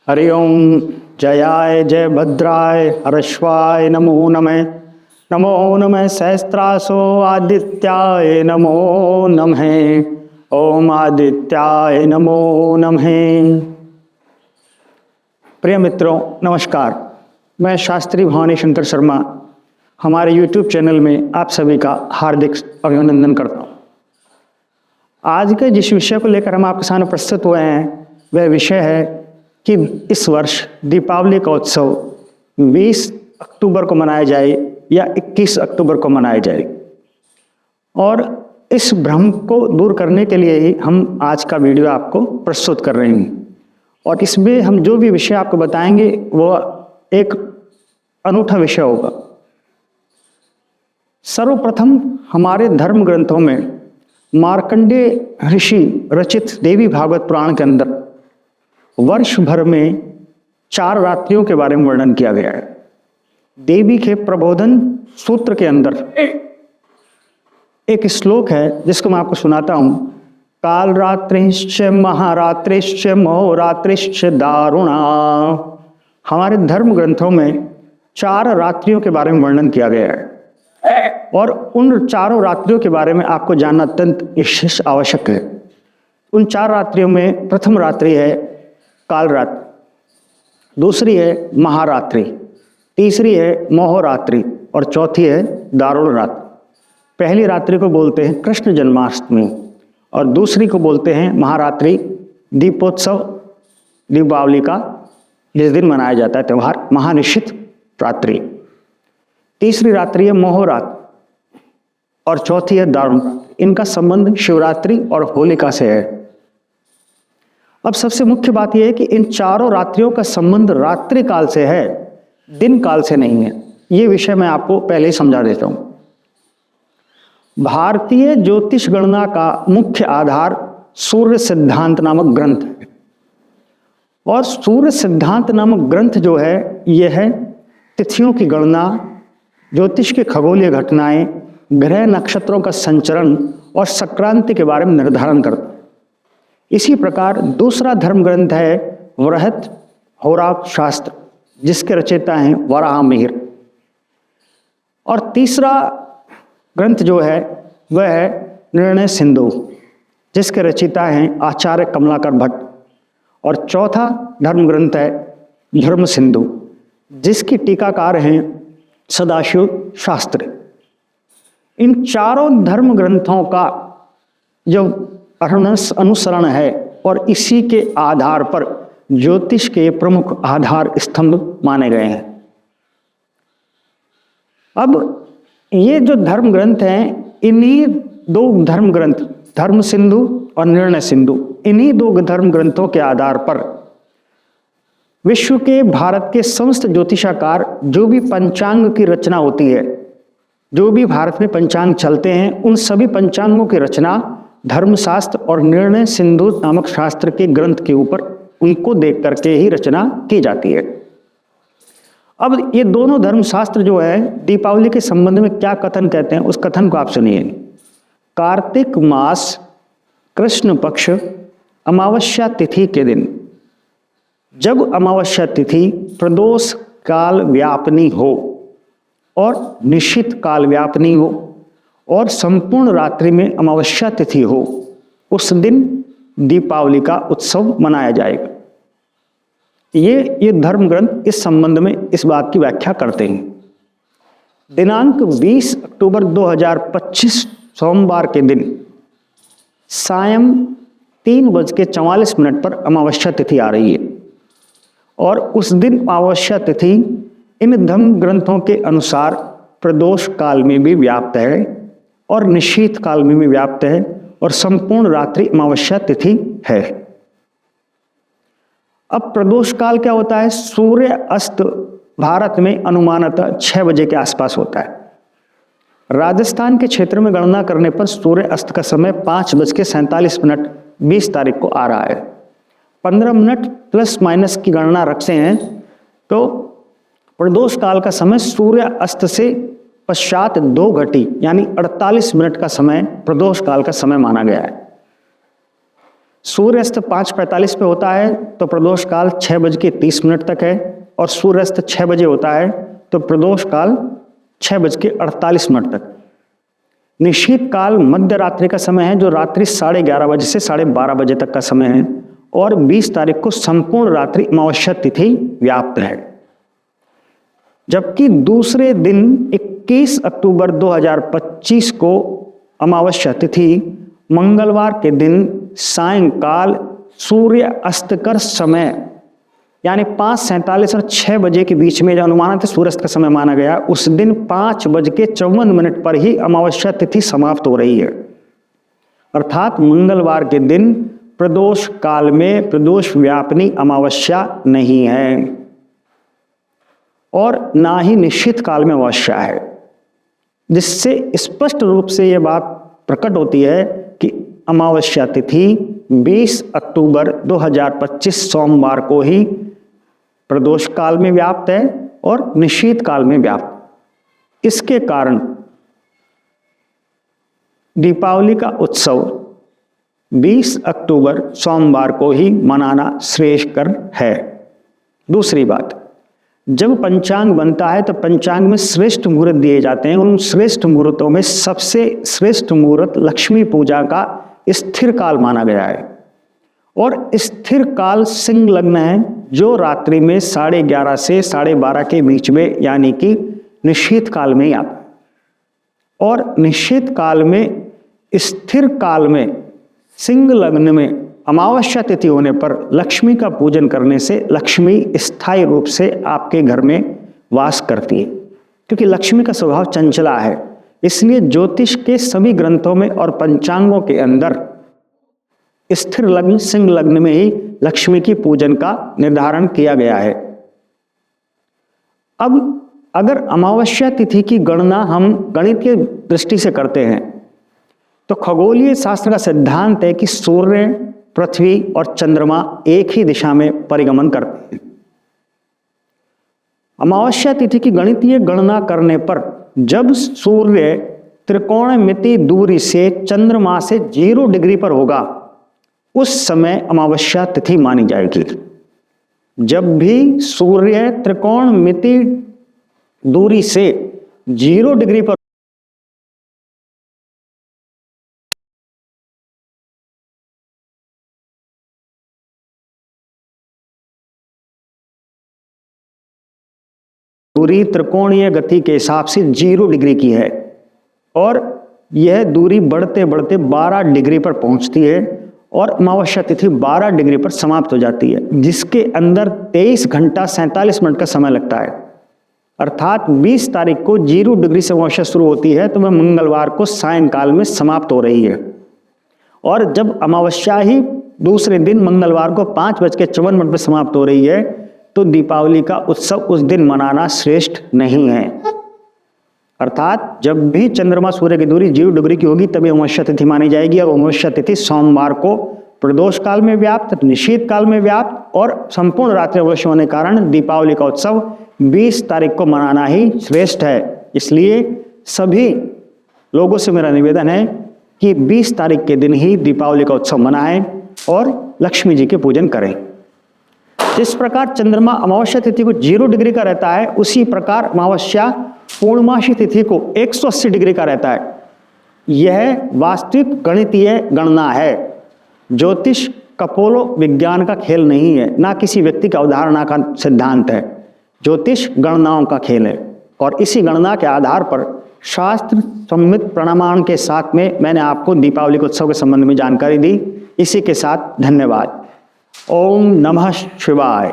हरि ओम। जयाय जय भद्राय हरश्वाय नमो नमः। नमो नमः सहस्रासो आदित्याय नमो नमः। ओम आदित्याय नमो नमः। प्रिय मित्रों नमस्कार, मैं शास्त्री भवानी शंकर शर्मा हमारे YouTube चैनल में आप सभी का हार्दिक अभिनंदन करता हूँ। आज के जिस विषय को लेकर हम आपके सामने प्रस्तुत हुए हैं वह विषय है कि इस वर्ष दीपावली का उत्सव 20 अक्टूबर को मनाया जाए या 21 अक्टूबर को मनाया जाए। और इस भ्रम को दूर करने के लिए ही हम आज का वीडियो आपको प्रस्तुत कर रहे हैं। और इसमें हम जो भी विषय आपको बताएंगे वो एक अनूठा विषय होगा। सर्वप्रथम हमारे धर्म ग्रंथों में मार्कंडेय ऋषि रचित देवी भागवत पुराण के अंदर वर्ष भर में 4 रात्रियों के बारे में वर्णन किया गया है। देवी के प्रबोधन सूत्र के अंदर एक श्लोक है जिसको मैं आपको सुनाता हूं। काल रात्रिश्च महारात्रिश्च महोरात्रिश्च दारुणा। हमारे धर्म ग्रंथों में 4 रात्रियों के बारे में वर्णन किया गया है और उन 4 रात्रियों के बारे में आपको जानना अत्यंत विशेष आवश्यक है। उन 4 रात्रियों में प्रथम रात्रि है काल रात्रि, दूसरी है महारात्रि, तीसरी है महोरात्रि और चौथी है दारुण रात्रि। पहली रात्रि को बोलते हैं कृष्ण जन्माष्टमी और दूसरी को बोलते हैं महारात्रि, दीपोत्सव, दीपावली का जिस दिन मनाया जाता है त्यौहार, महानिशित रात्रि। तीसरी रात्रि है महोरात्रि और चौथी है दारुण। इनका संबंध शिवरात्रि और होलिका से है। अब सबसे मुख्य बात यह है कि इन 4 रात्रियों का संबंध रात्रि काल से है, दिन काल से नहीं है। यह विषय मैं आपको पहले ही समझा देता हूं। भारतीय ज्योतिष गणना का मुख्य आधार सूर्य सिद्धांत नामक ग्रंथ है। और सूर्य सिद्धांत नामक ग्रंथ जो है यह है तिथियों की गणना, ज्योतिष की खगोलीय घटनाएं, ग्रह नक्षत्रों का संचरण और संक्रांति के बारे में निर्धारण करता है। इसी प्रकार दूसरा धर्म ग्रंथ है वृहत होराक शास्त्र जिसके रचयिता हैं वराह मिहिर। और तीसरा ग्रंथ जो है वह है निर्णय सिंधु जिसके रचयिता हैं आचार्य कमलाकर भट्ट। और चौथा धर्म ग्रंथ है धर्म सिंधु जिसकी टीकाकार हैं सदाशिव शास्त्री। इन 4 धर्म ग्रंथों का जो अनुसरण है और इसी के आधार पर ज्योतिष के प्रमुख आधार स्तंभ माने गए हैं। अब ये जो धर्म ग्रंथ हैं, इन्हीं 2 धर्म ग्रंथ धर्म सिंधु और निर्णय सिंधु, इन्हीं 2 धर्म ग्रंथों के आधार पर विश्व के भारत के समस्त ज्योतिषाकार जो भी पंचांग की रचना होती है, जो भी भारत में पंचांग चलते हैं, उन सभी पंचांगों की रचना धर्मशास्त्र और निर्णय सिंधु नामक शास्त्र के ग्रंथ के ऊपर उनको देख करके ही रचना की जाती है। अब ये दोनों धर्मशास्त्र जो है दीपावली के संबंध में क्या कथन कहते हैं उस कथन को आप सुनिए। कार्तिक मास कृष्ण पक्ष अमावस्या तिथि के दिन, जब अमावस्या तिथि प्रदोष काल व्यापनी हो और निश्चित काल व्यापनी हो और संपूर्ण रात्रि में अमावस्या तिथि हो, उस दिन दीपावली का उत्सव मनाया जाएगा। ये धर्म ग्रंथ इस संबंध में इस बात की व्याख्या करते हैं। दिनांक 20 अक्टूबर 2025 सोमवार के दिन सायं 3:44 पर अमावस्या तिथि आ रही है और उस दिन अमावस्या तिथि इन धर्म ग्रंथों के अनुसार प्रदोष काल में भी व्याप्त है और निशीत काल में भी व्याप्त है और संपूर्ण रात्रि अमावस्या तिथि है। अब प्रदोष काल क्या होता है? सूर्य अस्त भारत में अनुमानतः 6 बजे के आसपास होता है। राजस्थान के क्षेत्र में गणना करने पर सूर्य अस्त का समय 5:47 20 तारीख को आ रहा है। 15 मिनट प्लस माइनस की गणना रखते हैं तो प्रदोष काल का समय सूर्य अस्त से पश्चात 2 घटी यानी 48 मिनट का समय प्रदोष काल का समय माना गया है। सूर्यास्त 5:45 पे होता है तो प्रदोष काल 6:30 तक है, और सूर्यास्त 6 बजे होता है तो प्रदोष काल 6:48 तक। निशीत काल मध्य रात्रि का समय है, जो रात्रि 11:30 बजे से 12:30 बजे तक का समय है, और 20 तारीख को संपूर्ण रात्रि अमावस्या तिथि व्याप्त है। जबकि दूसरे दिन 21 अक्टूबर 2025 को अमावस्या तिथि मंगलवार के दिन सायंकाल सूर्य अस्त कर समय यानी 5:47 और 6 बजे के बीच में जो अनुमानित सूर्यास्त का समय माना गया, उस दिन 5:54 पर ही अमावस्या तिथि समाप्त हो रही है। अर्थात मंगलवार के दिन प्रदोष काल में प्रदोष व्यापिनी अमावस्या नहीं है, और ना ही निश्चित काल में अमावस्या है, जिससे स्पष्ट रूप से यह बात प्रकट होती है कि अमावस्या तिथि 20 अक्टूबर 2025 सोमवार को ही प्रदोष काल में व्याप्त है और निशीत काल में व्याप्त। इसके कारण दीपावली का उत्सव 20 अक्टूबर सोमवार को ही मनाना श्रेयस्कर है। दूसरी बात, जब पंचांग बनता है तो पंचांग में श्रेष्ठ मुहूर्त दिए जाते हैं। उन श्रेष्ठ मुहूर्तों में सबसे श्रेष्ठ मुहूर्त लक्ष्मी पूजा का स्थिर काल माना गया है, और स्थिर काल सिंह लग्न है, जो रात्रि में 11:30 से 12:30 के बीच में यानी कि निश्चित काल में ही आता है। और निश्चित काल में स्थिर काल में सिंह लग्न में अमावस्या तिथि होने पर लक्ष्मी का पूजन करने से लक्ष्मी स्थायी रूप से आपके घर में वास करती है, क्योंकि लक्ष्मी का स्वभाव चंचला है। इसलिए ज्योतिष के सभी ग्रंथों में और पंचांगों के अंदर स्थिर लग्न सिंह लग्न में ही लक्ष्मी की पूजन का निर्धारण किया गया है। अब अगर अमावस्या तिथि की गणना हम गणित की दृष्टि से करते हैं तो खगोलीय शास्त्र का सिद्धांत है कि सूर्य, पृथ्वी और चंद्रमा एक ही दिशा में परिगमन करते हैं। अमावस्या तिथि की गणितीय गणना करने पर जब सूर्य त्रिकोणमिति दूरी से चंद्रमा से 0 डिग्री पर होगा, उस समय अमावस्या तिथि मानी जाएगी। जब भी सूर्य त्रिकोणमिति दूरी से 0 डिग्री पर दूरी त्रिकोणीय गति के हिसाब से 0 डिग्री की है, और यह दूरी बढ़ते बढ़ते 12 डिग्री पर पहुंचती है, और अमावस्या तिथि 12 डिग्री पर समाप्त हो जाती है, जिसके अंदर 23 घंटा 47 मिनट का समय लगता है। अर्थात 20 तारीख को 0 डिग्री से अमावस्या शुरू होती है तो वह मंगलवार को सायंकाल में समाप्त हो रही है, और जब अमावस्या ही दूसरे दिन मंगलवार को 5:54 पर समाप्त हो रही है तो दीपावली का उत्सव उस दिन मनाना श्रेष्ठ नहीं है। अर्थात जब भी चंद्रमा सूर्य की दूरी 0 डिग्री की होगी तभी अमावस्या तिथि मानी जाएगी, और अमावस्या तिथि सोमवार को प्रदोष काल में व्याप्त, निशीत काल में व्याप्त और संपूर्ण रात्रि अमावस्या होने के कारण दीपावली का उत्सव 20 तारीख को मनाना ही श्रेष्ठ है। इसलिए सभी लोगों से मेरा निवेदन है कि 20 तारीख के दिन ही दीपावली का उत्सव मनाएं और लक्ष्मी जी के पूजन करें। जिस प्रकार चंद्रमा अमावस्या तिथि को 0 डिग्री का रहता है, उसी प्रकार अमावस्या पूर्णमासी तिथि को 180 डिग्री का रहता है। यह वास्तविक गणितीय गणना है। ज्योतिष कपोलो विज्ञान का खेल नहीं है, ना किसी व्यक्ति का अवधारणा का सिद्धांत है। ज्योतिष गणनाओं का खेल है, और इसी गणना के आधार पर शास्त्र सम्मित प्रमाण के साथ में मैंने आपको दीपावली के उत्सव के संबंध में जानकारी दी। इसी के साथ धन्यवाद। ओम नमः शिवाय।